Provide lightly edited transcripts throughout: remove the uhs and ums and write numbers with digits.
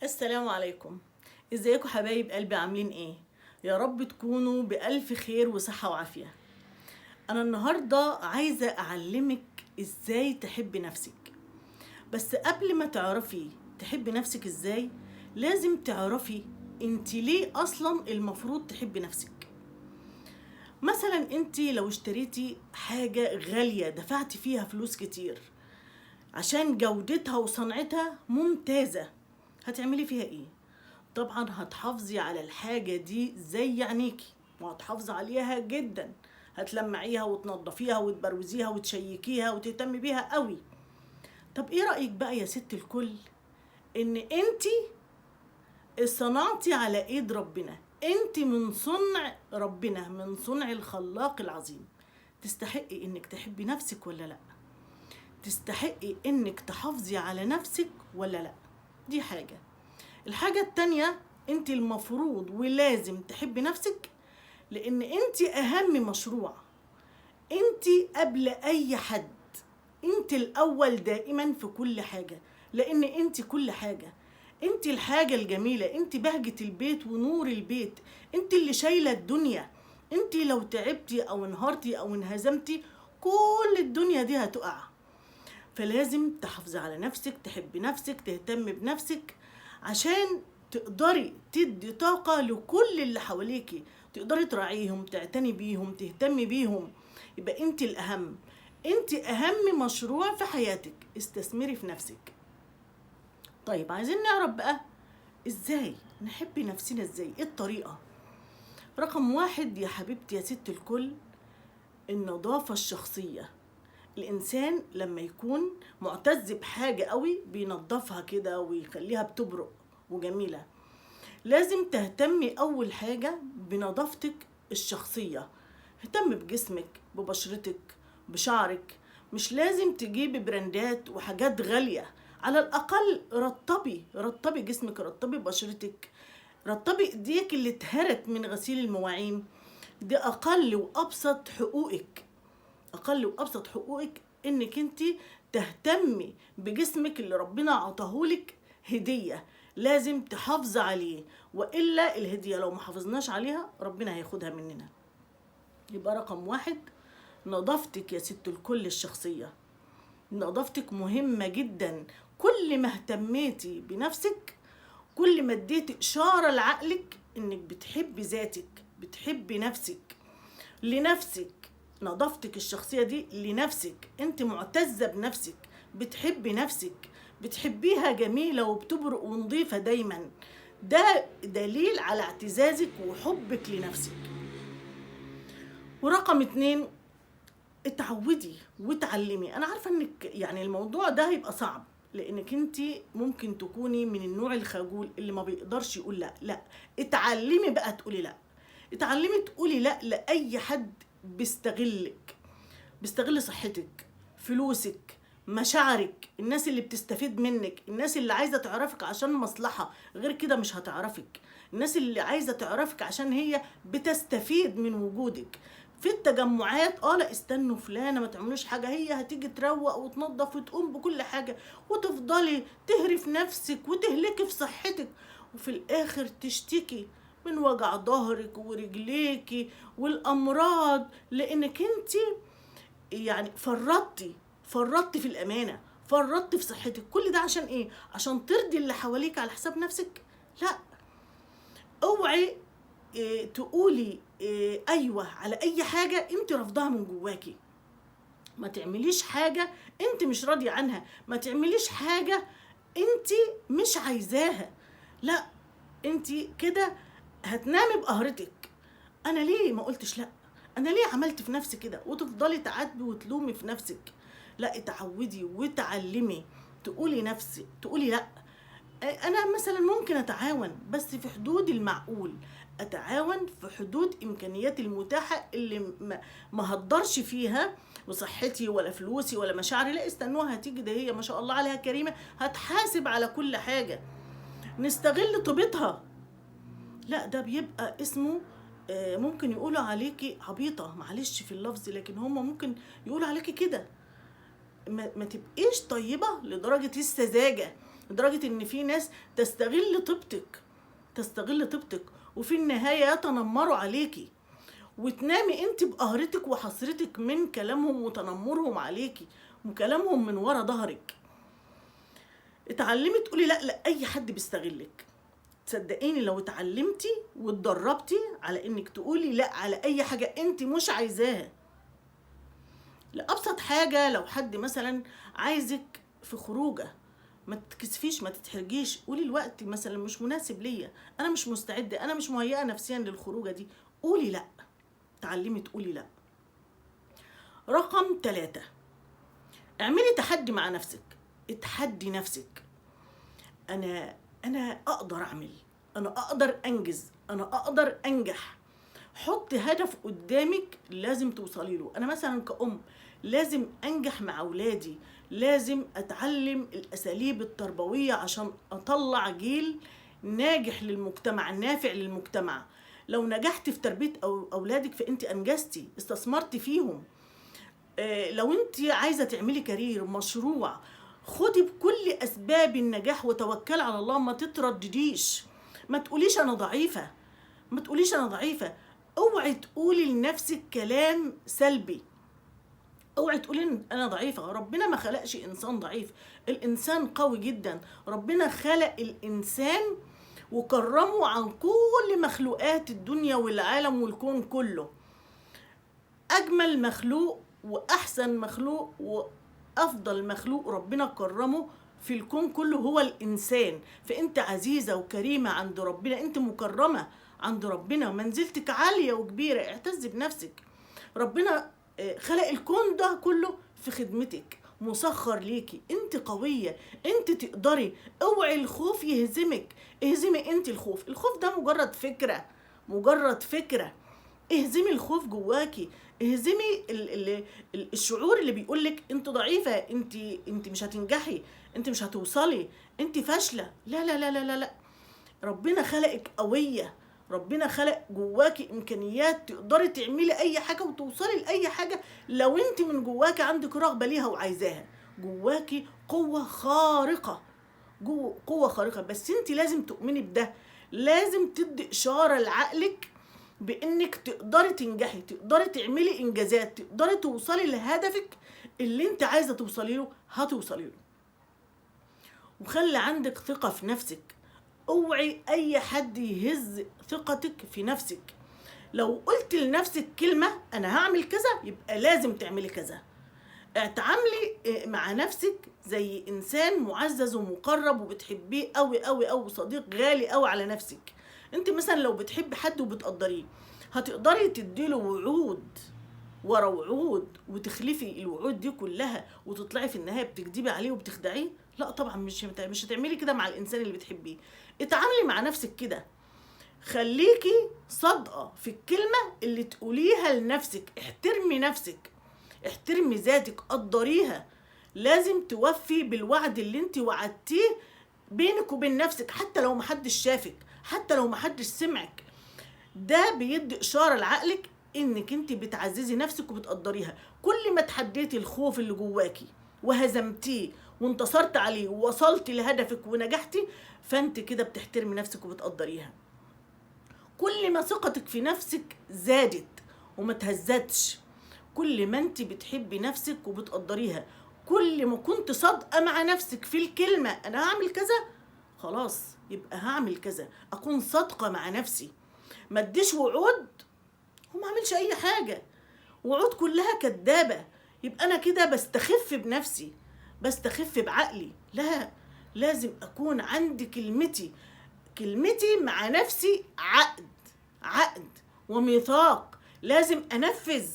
السلام عليكم. ازيكم حبايب قلبي، عاملين ايه؟ يا رب تكونوا بألف خير وصحة وعافية. انا النهاردة عايزة اعلمك ازاي تحبي نفسك. بس قبل ما تعرفي تحبي نفسك ازاي، لازم تعرفي انت ليه اصلا المفروض تحبي نفسك. مثلا انت لو اشتريتي حاجة غالية دفعتي فيها فلوس كتير عشان جودتها وصنعتها ممتازة، هتعملي فيها ايه؟ طبعا هتحافظي على الحاجة دي زي عينيكي، وهتحافظي عليها جدا. هتلمعيها وتنضفيها وتبروزيها وتشيكيها وتهتمي بيها قوي. طب ايه رأيك بقى يا ست الكل ان انتي صنعتي على ايد ربنا، انتي من صنع ربنا، من صنع الخلاق العظيم. تستحقي انك تحبي نفسك ولا لا؟ تستحقي انك تحافظي على نفسك ولا لا؟ دي حاجة. الحاجة التانية، انت المفروض ولازم تحبي نفسك لان انت اهم مشروع. انت قبل اي حد، انت الاول دائما في كل حاجة، لان انت كل حاجة. انت الحاجة الجميلة، انت بهجة البيت ونور البيت، انت اللي شايلة الدنيا. انت لو تعبتي او انهارتي او انهزمتي كل الدنيا دي هتقع. فلازم تحافظي على نفسك، تحبي نفسك، تهتمي بنفسك عشان تقدري تدي طاقة لكل اللي حواليكي، تقدري تراعيهم، تعتني بيهم، تهتمي بيهم. يبقى انت الأهم، انت أهم مشروع في حياتك. استثمري في نفسك. طيب عايزين نعرف بقى ازاي نحب نفسنا، ازاي، ايه الطريقة؟ رقم واحد يا حبيبتي يا ست الكل، النظافة الشخصية. الإنسان لما يكون معتز بحاجة قوي بينظفها كده ويخليها بتبرق وجميلة. لازم تهتمي أول حاجة بنظافتك الشخصية. اهتم بجسمك، ببشرتك، بشعرك. مش لازم تجيبي براندات وحاجات غالية. على الأقل رطبي جسمك، رطبي بشرتك، رطبي ايديك اللي اتهرت من غسيل المواعين. دي أقل وأبسط حقوقك. اقل وابسط حقوقك انك انت تهتمي بجسمك اللي ربنا عطاهولك هدية. لازم تحافظي عليه، والا الهدية لو ما حافظناش عليها ربنا هياخدها مننا. يبقى رقم واحد نظافتك يا ست الكل الشخصية. نظافتك مهمة جدا. كل ما اهتميتي بنفسك، كل ما اديتي اشارة لعقلك انك بتحبي ذاتك، بتحبي نفسك، لنفسك. نظافتك الشخصية دي لنفسك، انت معتزة بنفسك، بتحبي نفسك، بتحبيها جميلة وبتبرق ونظيفة دايما. ده دليل على اعتزازك وحبك لنفسك. ورقم اتنين، اتعودي وتعلمي. انا عارفة انك يعني الموضوع ده هيبقى صعب، لانك انت ممكن تكوني من النوع الخجول اللي ما بيقدرش يقول لا. لا، اتعلمي بقى تقولي لا. اتعلمي تقولي لا لأي حد بيستغل صحتك، فلوسك، مشاعرك. الناس اللي بتستفيد منك، الناس اللي عايزة تعرفك عشان مصلحة، غير كده مش هتعرفك. الناس اللي عايزة تعرفك عشان هي بتستفيد من وجودك في التجمعات. لا استنوا فلانة ما تعملوش حاجة، هي هتيجي تروق وتنظف وتقوم بكل حاجة، وتفضلي تهري في نفسك وتهلكي في صحتك، وفي الآخر تشتكي من وجع ظهرك ورجليكي والأمراض، لأنك انت يعني فرطتي في الامانه، فرطتي في صحتك. كل ده عشان ايه؟ عشان ترضي اللي حواليك على حساب نفسك؟ لا. اوعي تقولي ايوه على اي حاجه انت رافضاها من جواكي. ما تعمليش حاجه انت مش راضيه عنها، ما تعمليش حاجه انت مش عايزاها. لا، انت كده هتنامي بقهرتك. انا ليه ما قلتش لا؟ انا ليه عملت في نفسي كده؟ وتفضلي تعاتبي وتلومي في نفسك. لا، اتعودي وتعلمي تقولي لا. انا مثلا ممكن اتعاون بس في حدود المعقول، اتعاون في حدود امكانياتي المتاحه اللي ما هقدرش فيها وصحتي ولا فلوسي ولا مشاعري. لا استنوها هتيجي، ده هي ما شاء الله عليها كريمه، هتحاسب على كل حاجه. نستغل طيبتها. لا، ده بيبقى اسمه ممكن يقولوا عليكي عبيطة، معلش في اللفظ، لكن هما ممكن يقولوا عليكي كده. ما تبقيش طيبة لدرجة السذاجة، لدرجة ان في ناس تستغل طيبتك وفي النهاية يتنمروا عليكي، وتنامي انت بقهرتك وحسرتك من كلامهم وتنمرهم عليكي وكلامهم من ورا ظهرك. اتعلمي تقولي لا لأي حد بيستغلك. تصدقيني لو اتعلمتي واتدربتي على انك تقولي لا على اي حاجة انت مش عايزاها. لأبسط حاجة، لو حد مثلا عايزك في خروجه، ما تتكسفيش، ما تتحرجيش، قولي الوقت مثلا مش مناسب ليا، انا مش مستعده، انا مش مهيئه نفسيا للخروجه دي. قولي لا. تعلمي تقولي لا. رقم 3، اعملي تحدي مع نفسك. اتحدي نفسك. انا اقدر اعمل، انا اقدر انجز، انا اقدر انجح. حطي هدف قدامك لازم توصلي له. انا مثلا كأم لازم انجح مع اولادي، لازم اتعلم الاساليب التربويه عشان اطلع جيل ناجح للمجتمع، نافع للمجتمع. لو نجحتي في تربيه اولادك فانت انجزتي، استثمرتي فيهم. لو انت عايزه تعملي كارير، مشروع، خدي بكل اسباب النجاح وتوكلي على الله، ما تتردديش. ما تقوليش انا ضعيفه، ما تقوليش انا ضعيفه. اوعي تقولي لنفسك كلام سلبي. اوعي تقولي ان انا ضعيفه. ربنا ما خلقش انسان ضعيف، الانسان قوي جدا. ربنا خلق الانسان وكرمه عن كل مخلوقات الدنيا والعالم والكون كله. اجمل مخلوق واحسن مخلوق وافضل مخلوق ربنا كرمه في الكون كله هو الانسان. فانت عزيزه وكريمه عند ربنا، انت مكرمه عند ربنا، منزلتك عاليه وكبيره. اعتز بنفسك. ربنا خلق الكون ده كله في خدمتك، مسخر ليكي. انت قويه، انت تقدري. اوعي الخوف يهزمك. اهزمي انت الخوف. الخوف ده مجرد فكره، مجرد فكره. اهزمي الخوف جواكي. اهزمي الشعور اللي بيقولك انت ضعيفه، انت مش هتنجحي، انت مش هتوصلي، انت فاشله. لا لا لا لا لا لا. ربنا خلقك قويه، ربنا خلق جواكي امكانيات تقدري تعملي اي حاجه وتوصلي لاي حاجه لو انت من جواكي عندك رغبه ليها وعايزاها. جواكي قوه خارقه، قوه خارقه. بس انت لازم تؤمني بده، لازم تدي اشاره لعقلك بانك تقدري تنجحي، تقدري تعملي انجازات، تقدري توصلي لهدفك اللي انت عايزه توصلي له. هتوصلي له. وخلي عندك ثقه في نفسك. اوعي اي حد يهز ثقتك في نفسك. لو قلت لنفسك كلمه انا هعمل كذا يبقى لازم تعملي كذا. اتعاملي مع نفسك زي انسان معزز ومقرب وبتحبيه قوي قوي قوي، صديق غالي قوي على نفسك. انت مثلا لو بتحبي حد وبتقدريه، هتقدري تديله وعود ورا وعود وتخلفي الوعود دي كلها وتطلعي في النهايه بتكذبي عليه وبتخدعيه؟ لا طبعا، مش هتعملي كده مع الانسان اللي بتحبيه. اتعاملي مع نفسك كده. خليكي صادقه في الكلمه اللي تقوليها لنفسك. احترمي نفسك، احترمي ذاتك، قدريها. لازم توفي بالوعد اللي انت وعدتيه بينك وبين نفسك، حتى لو محدش شافك، حتى لو محدش سمعك. ده بيدي اشاره لعقلك انك انت بتعززي نفسك وبتقدريها. كل ما تحديتي الخوف اللي جواكي وهزمتيه وانتصرت عليه ووصلتي لهدفك ونجحتي، فانت كده بتحترمي نفسك وبتقدريها. كل ما ثقتك في نفسك زادت وما تهزتش، كل ما انت بتحبي نفسك وبتقدريها، كل ما كنت صادقه مع نفسك في الكلمه انا هعمل كذا، خلاص يبقى هعمل كذا. اكون صادقه مع نفسي، ما اديش وعود وما اعملش اي حاجه، وعود كلها كدابه. يبقى انا كده بستخف بنفسي، بستخف بعقلي. لا، لازم اكون عندي كلمتي مع نفسي عقد وميثاق. لازم انفذ،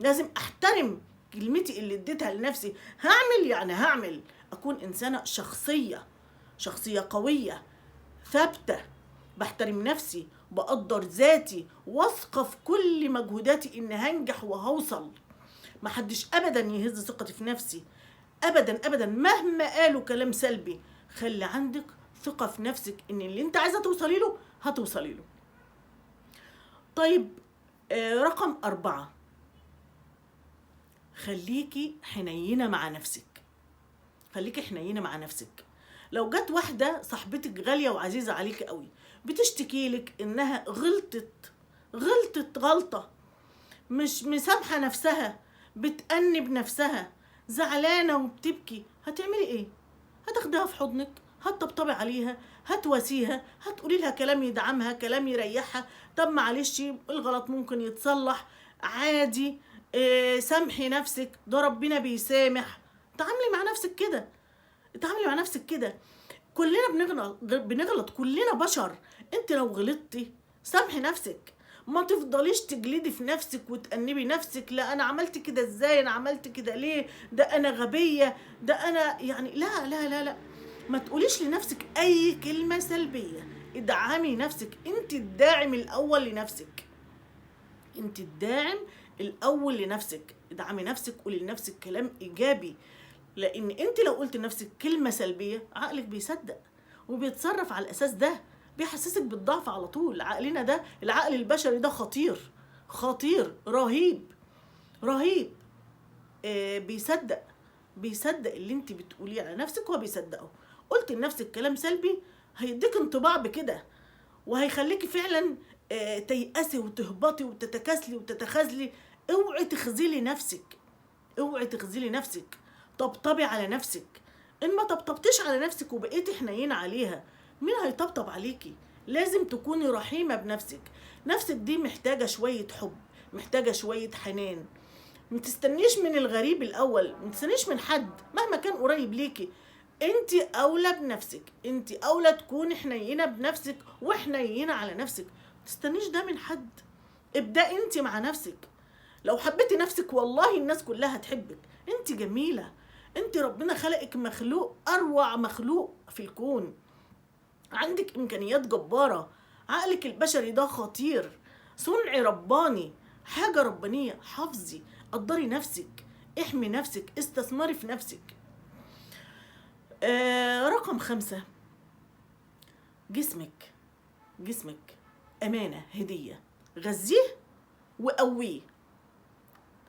لازم احترم كلمتي اللي اديتها لنفسي. هعمل يعني هعمل. اكون انسانه شخصيه قويه ثابته، بحترم نفسي، بقدر ذاتي، واثقه في كل مجهوداتي ان هنجح وهوصل. محدش ابدا يهز ثقتي في نفسي، ابدا ابدا، مهما قالوا كلام سلبي. خلي عندك ثقه في نفسك ان اللي انت عايزه توصلي له هتوصلي له. طيب، رقم 4، خليكي حنينة مع نفسك. خليكي حنينة مع نفسك. لو جت واحدة صاحبتك غالية وعزيزة عليك قوي بتشتكي لك انها غلطت غلطة، مش مسامحة نفسها، بتأنب نفسها، زعلانة وبتبكي، هتعملي ايه؟ هتاخدها في حضنك، هتطبطبي عليها، هتواسيها، هتقولي لها كلام يدعمها، كلام يريحها. طب معلش الغلط ممكن يتصلح عادي، سامحي نفسك، ده ربنا بيسامح. تعاملي مع نفسك كده، اتعاملي مع نفسك كده. كلنا بنغلط، كلنا بشر. انت لو غلطتي سامحي نفسك، ما تفضليش تجلدي في نفسك وتأنبي نفسك، لا انا عملت كده ازاي، انا عملت كده ليه، ده انا غبية، ده انا يعني لا لا لا لا. ما تقوليش لنفسك اي كلمة سلبية، ادعمي نفسك، انت الداعم الاول لنفسك، انت الداعم الاول لنفسك. ادعمي نفسك، قولي لنفسك كلام ايجابي، لان انت لو قلت لنفسك كلمه سلبيه عقلك بيصدق وبيتصرف على الاساس ده، بيحسسك بالضعف على طول. عقلنا ده، العقل البشري ده خطير، خطير، رهيب رهيب. بيصدق اللي انت بتقوليه على نفسك، هو بيصدقه. قلت لنفسك كلام سلبي هيديك انطباع بكده، وهيخليكي فعلا تيأسي وتهبطي وتتكاسلي وتتخاذلي. اوعي تخذلي نفسك، اوعي تخذلي نفسك. طبطبي على نفسك. ان ما طبطبتيش على نفسك وبقيتي حنينه عليها، مين هيطبطب عليكي؟ لازم تكوني رحيمه بنفسك. نفسك دي محتاجه شويه حب، محتاجه شويه حنان. ما تستنيش من الغريب الاول، ما تستنيش من حد مهما كان قريب ليكي. انت اولى بنفسك، انت اولى تكوني حنينه بنفسك وحنينه على نفسك. ما تستنيش ده من حد. ابدأي انت مع نفسك. لو حبيتي نفسك والله الناس كلها هتحبك. انت جميله، انت ربنا خلقك مخلوق، اروع مخلوق في الكون، عندك امكانيات جباره. عقلك البشري ده خطير، صنع رباني، حاجه ربانيه. حافظي، قدري نفسك، احمي نفسك، استثمري في نفسك. رقم 5، جسمك امانه، هديه. غذيه وقويه.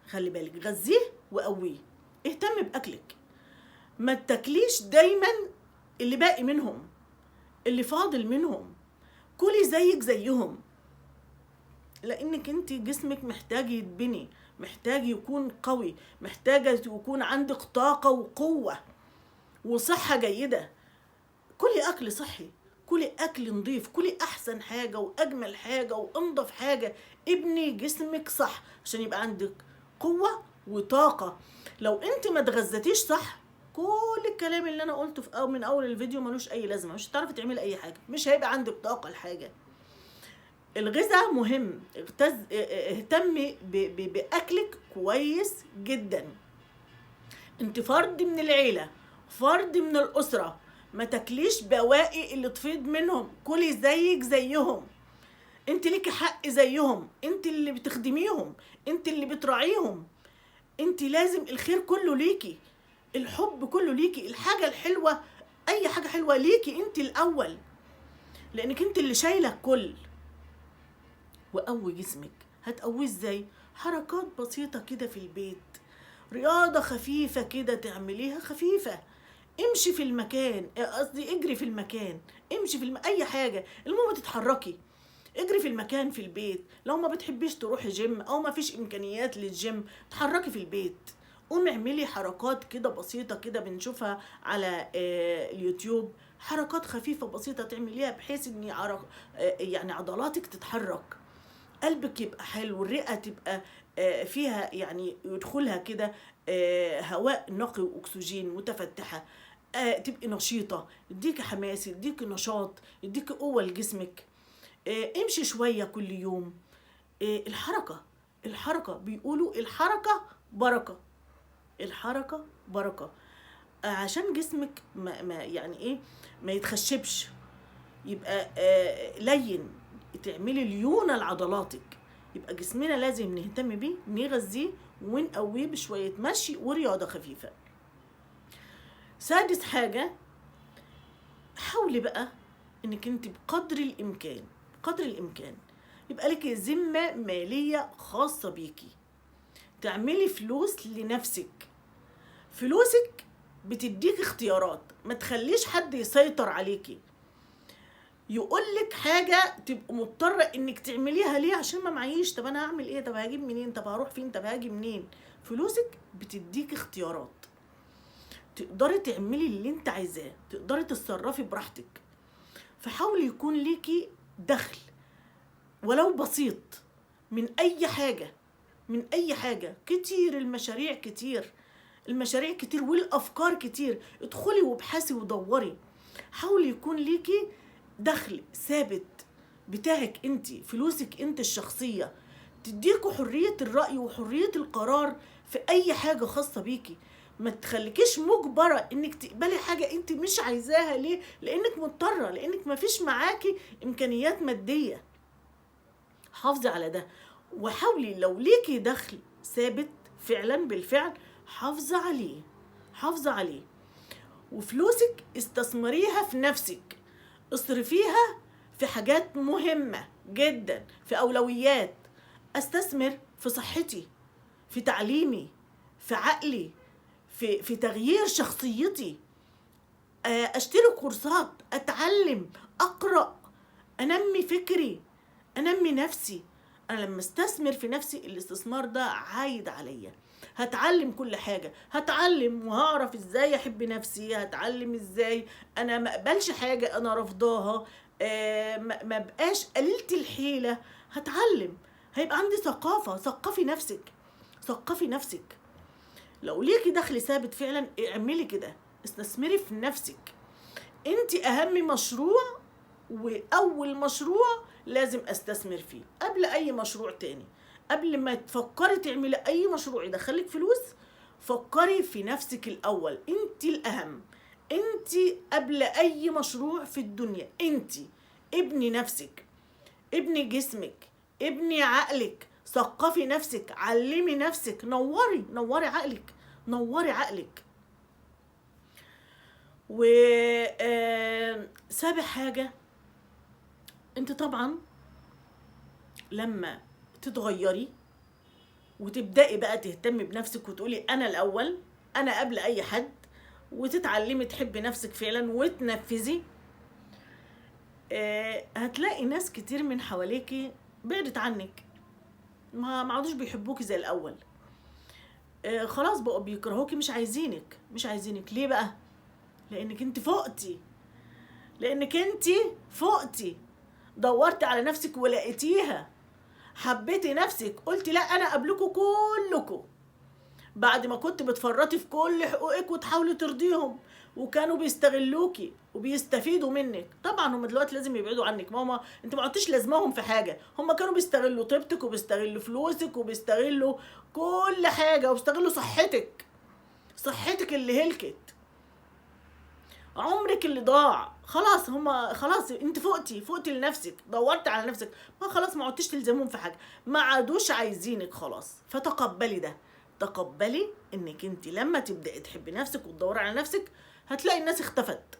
خلي بالك، غذيه وقويه. اهتم باكلك، ما تاكليش دايما اللي باقي منهم، اللي فاضل منهم. كلي زيك زيهم، لانك انت جسمك محتاج يتبني، محتاج يكون قوي، محتاجه يكون عندك طاقه وقوه وصحه جيده. كلي اكل صحي، كلي اكل نظيف، كلي احسن حاجه واجمل حاجه وانضف حاجه. ابني جسمك صح عشان يبقى عندك قوه وطاقه. لو انت ما اتغذيتيش صح، كل الكلام اللي انا قلته من اول الفيديو ملوش اي لازمه، مش هتعرفي تعملي اي حاجه، مش هيبقى عندك طاقه لحاجه. الغذاء مهم، اهتمي باكلك كويس جدا. انت فرد من العيله، فرد من الاسره، ما تاكليش بواقي اللي تفيض منهم، كلي زيك زيهم. انت ليكي حق زيهم، انت اللي بتخدميهم، انت اللي بتراعيهم. انت لازم الخير كله ليكي، الحب كله ليكي، الحاجه الحلوه، اي حاجه حلوه ليكي انت الاول، لانك انت اللي شايله الكل. وقوي جسمك. هتقويه ازاي؟ حركات بسيطه كده في البيت، رياضه خفيفه كده تعمليها خفيفه. امشي في المكان، قصدي اجري في المكان، امشي في اي حاجه، المهم تتحركي. اجري في المكان في البيت. لو ما بتحبيش تروحي جيم او ما فيش امكانيات للجيم، اتحركي في البيت. قومي اعملي حركات كده بسيطه كده بنشوفها على اليوتيوب، حركات خفيفه بسيطه تعمليها بحيث ان يعني عضلاتك تتحرك، قلبك يبقى حلو، الرئه تبقى فيها يعني يدخلها كده هواء نقي واكسجين متفتحه، تبقي نشيطه، يديكي حماس، يديكي نشاط، يديكي قوه لجسمك. امشي شويه كل يوم. الحركه بيقولوا الحركه بركه، الحركه بركه. عشان جسمك ما يعني ايه، ما يتخشبش، يبقى لين، تعملي ليونه لعضلاتك. يبقى جسمنا لازم نهتم بيه، نغذيه ونقويه بشويه مشي ورياضه خفيفه. سادس حاجه، حاولي بقى انك انت بقدر الامكان يبقى لك ذمه ماليه خاصه بيكي، تعملي فلوس لنفسك. فلوسك بتديك اختيارات، ما تخليش حد يسيطر عليكي يقولك حاجة تبقى مضطرة انك تعمليها. ليه؟ عشان ما معيش. طب انا هعمل ايه؟ طب هجيب منين؟ طب هروح فين؟ طب هاجي منين؟ فلوسك بتديك اختيارات، تقدري تعملي اللي انت عايزاه، تقدري تتصرفي براحتك. فحاولي يكون ليكي دخل ولو بسيط من اي حاجة، من اي حاجة. كتير المشاريع، كتير المشاريع كتير، والافكار كتير. ادخلي وابحثي ودوري. حاولي يكون ليكي دخل ثابت بتاعك انت، فلوسك انت الشخصية، تديكوا حرية الرأي وحرية القرار في اي حاجة خاصة بيكي. ما تخليكيش مجبرة انك تقبلي حاجة انت مش عايزاها. ليه؟ لانك مضطرة، لانك ما فيش معاكي امكانيات مادية. حافظي على ده، وحاولي لو ليكي دخل ثابت فعلا بالفعل حافظي عليه، حافظي عليه. وفلوسك استثمريها في نفسك، اصرفيها في حاجات مهمة جدا، في أولويات. استثمر في صحتي، في تعليمي، في عقلي، في تغيير شخصيتي. اشتري كورسات، اتعلم، اقرأ، انمي فكري، انمي نفسي. انا لما استثمر في نفسي الاستثمار ده عايد عليا. هتعلم كل حاجة، هتعلم وهعرف ازاي احب نفسي، هتعلم ازاي انا ما اقبلش حاجة انا رفضاها، ما بقاش قليلة الحيلة. هتعلم، هيبقى عندي ثقافة. ثقفي نفسك، ثقفي نفسك. لو ليكي دخل ثابت فعلا اعملي كده، استثمري في نفسك. انت اهم مشروع واول مشروع لازم استثمر فيه قبل اي مشروع تاني. قبل ما تفكري تعملي اي مشروع يدخلك فلوس، فكري في نفسك الاول. انت الاهم، انت قبل اي مشروع في الدنيا. انت ابني نفسك، ابني جسمك، ابني عقلك، ثقفي نفسك، علمي نفسك، نوري عقلك، نوري عقلك. و سابع حاجة، انت طبعا لما تتغيري وتبدأي بقى تهتمي بنفسك وتقولي انا الاول، انا قبل اي حد، وتتعلمي تحبي نفسك فعلا وتنفذي، هتلاقي ناس كتير من حواليكي بعدت عنك، ما عادوش بيحبوكي زي الاول. خلاص بقوا بيكرهوكي، مش عايزينك، مش عايزينك. ليه بقى؟ لانك انت فقتي، لانك انت فقتي، دورتي على نفسك ولقيتيها، حبيتي نفسك، قلتي لا انا قبلكم كلكم. بعد ما كنت بتفرطي في كل حقوقك وتحاولي ترضيهم، وكانوا بيستغلوكي وبيستفيدوا منك. طبعا هم دلوقتي لازم يبعدوا عنك ماما، انت ما عدتيش لازمهم في حاجه. هم كانوا بيستغلوا طيبتك وبيستغلوا فلوسك وبيستغلوا كل حاجه وبيستغلوا صحتك، صحتك اللي هلكت، عمرك اللي ضاع. خلاص هما خلاص انت فقتي لنفسك، دورت على نفسك، ما خلاص ما عدتش تلزمهم في حاجه، ما عادوش عايزينك خلاص. فتقبلي ده، تقبلي انك انت لما تبداي تحبي نفسك وتدوري على نفسك هتلاقي الناس اختفت،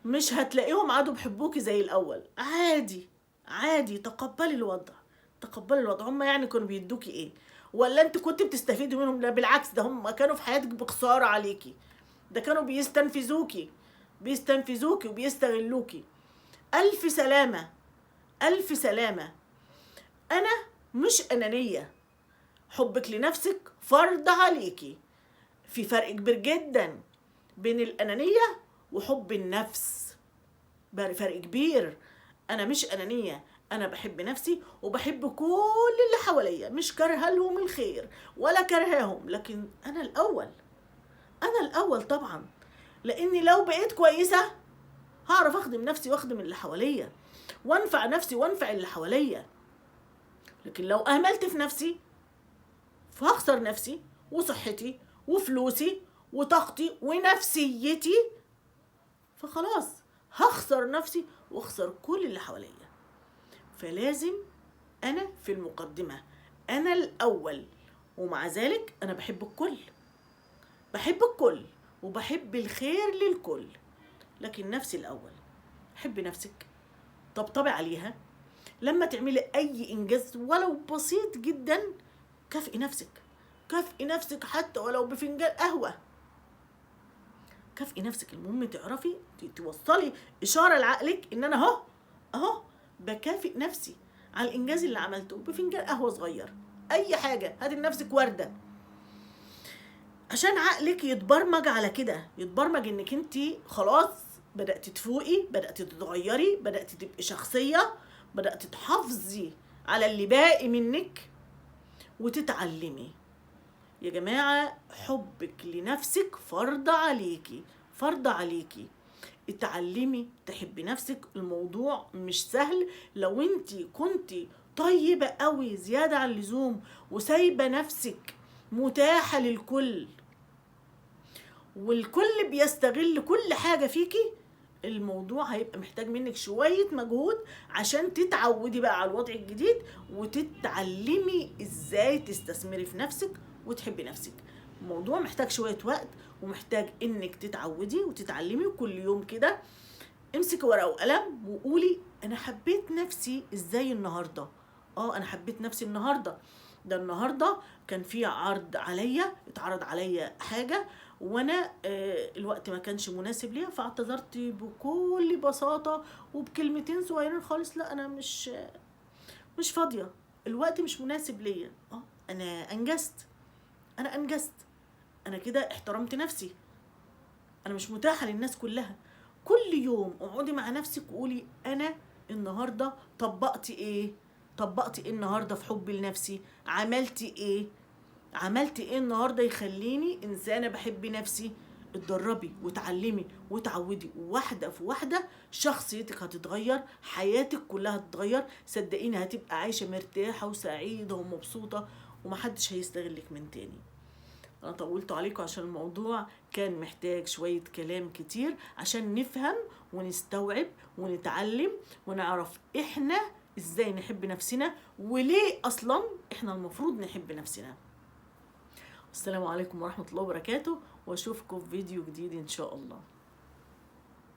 مش هتلاقيهم عادوا بيحبوكي زي الاول. عادي عادي، تقبلي الوضع، تقبلي الوضع. هم يعني كانوا بيدوكي ايه؟ ولا انت كنت بتستفيدي منهم؟ لا بالعكس، ده هم كانوا في حياتك بخساره عليكي، ده كانوا بيستنفذوكي وبيستغلوكي. ألف سلامة، ألف سلامة. أنا مش أنانية، حبك لنفسك فرض عليكي. في فرق كبير جدا بين الأنانية وحب النفس، فرق كبير. أنا مش أنانية، أنا بحب نفسي وبحب كل اللي حواليا، مش كارهه لهم الخير ولا كارهاهم، لكن أنا الأول، أنا الأول طبعا. لأني لو بقيت كويسة هعرف أخدم نفسي وأخدم اللي حواليا، وأنفع نفسي وأنفع اللي حواليا. لكن لو أهملت في نفسي فهخسر نفسي وصحتي وفلوسي وطاقتي ونفسيتي، فخلاص هخسر نفسي واخسر كل اللي حواليا. فلازم أنا في المقدمة، أنا الأول. ومع ذلك أنا بحب الكل، بحب الكل وبحب الخير للكل، لكن نفسي الأول. حبي نفسك، طبطبي عليها. لما تعملي أي إنجاز ولو بسيط جدا كافئي نفسك، كافئي نفسك حتى ولو بفنجان قهوة. كافئي نفسك. المهم تعرفي توصلي اشاره لعقلك ان انا اهو بكافئ نفسي على الانجاز اللي عملته بفنجان قهوه صغير، اي حاجه. هاتي لنفسك ورده عشان عقلك يتبرمج على كده، يتبرمج انك انت خلاص بدأت تفوقي، بدأت تتغيري، بدأت تبقي شخصية، بدأت تحافظي على اللي باقي منك وتتعلمي. يا جماعة حبك لنفسك فرض عليكي، فرض عليكي. اتعلمي تحبي نفسك. الموضوع مش سهل. لو انت كنت طيبة قوي زيادة عن اللزوم وسايبة نفسك متاحة للكل والكل بيستغل كل حاجة فيكي، الموضوع هيبقى محتاج منك شوية مجهود عشان تتعودي بقى على الوضع الجديد وتتعلمي ازاي تستثمري في نفسك وتحبي نفسك. الموضوع محتاج شوية وقت ومحتاج انك تتعودي وتتعلمي. كل يوم كده امسكي ورقة وقلم وقولي انا حبيت نفسي ازاي النهاردة. انا حبيت نفسي النهاردة. ده النهاردة كان في عرض عليا، اتعرض عليا حاجة وانا الوقت ما كانش مناسب ليها، فاعتذرت بكل بساطة وبكلمتين صغيرين خالص. لا انا مش فاضية، الوقت مش مناسب ليا. انا انجزت، انا كده احترمت نفسي، انا مش متاحة للناس كلها. كل يوم اقعدي مع نفسك وقولي انا النهاردة طبقتي ايه النهاردة في حبي لنفسي، عملت ايه النهارده يخليني انسانه بحب نفسي. اتدربي وتعلمي وتعودي، واحده في واحده شخصيتك هتتغير، حياتك كلها هتتغير. صدقيني هتبقى عايشه مرتاحه وسعيده ومبسوطه ومحدش هيستغلك من تاني. انا طولت عليكم عشان الموضوع كان محتاج شويه كلام كتير عشان نفهم ونستوعب ونتعلم ونعرف احنا ازاي نحب نفسنا وليه اصلا احنا المفروض نحب نفسنا. السلام عليكم ورحمة الله وبركاته، واشوفكم في فيديو جديد ان شاء الله.